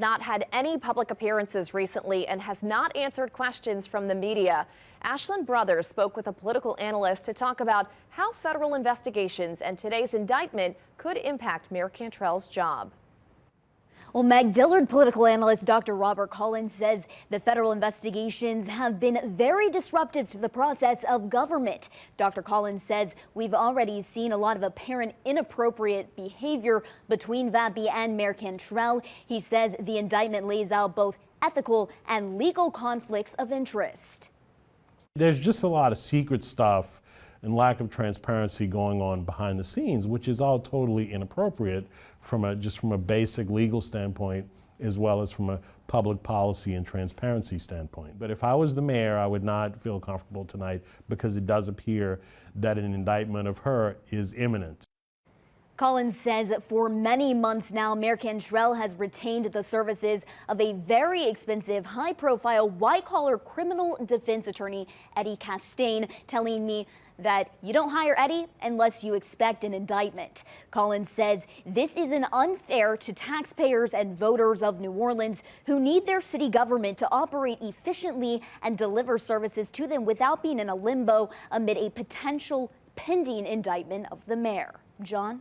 Not had any public appearances recently and has not answered questions from the media. Ashlyn Brothers spoke with a political analyst to talk about how federal investigations and today's indictment could impact Mayor Cantrell's job. Well, Meg Dillard political analyst Dr. Robert Collins says the federal investigations have been very disruptive to the process of government. Dr. Collins says we've already seen a lot of apparent inappropriate behavior between Vappie and Mayor Cantrell. He says the indictment lays out both ethical and legal conflicts of interest. There's just a lot of secret stuff and lack of transparency going on behind the scenes, which is all totally inappropriate from a basic legal standpoint, as well as from a public policy and transparency standpoint. But if I was the mayor, I would not feel comfortable tonight because it does appear that an indictment of her is imminent. Collins says for many months now, Mayor Cantrell has retained the services of a very expensive, high-profile, white-collar criminal defense attorney, Eddie Castaigne, telling me that you don't hire Eddie unless you expect an indictment. Collins says this isn't unfair to taxpayers and voters of New Orleans who need their city government to operate efficiently and deliver services to them without being in a limbo amid a potential pending indictment of the mayor. John?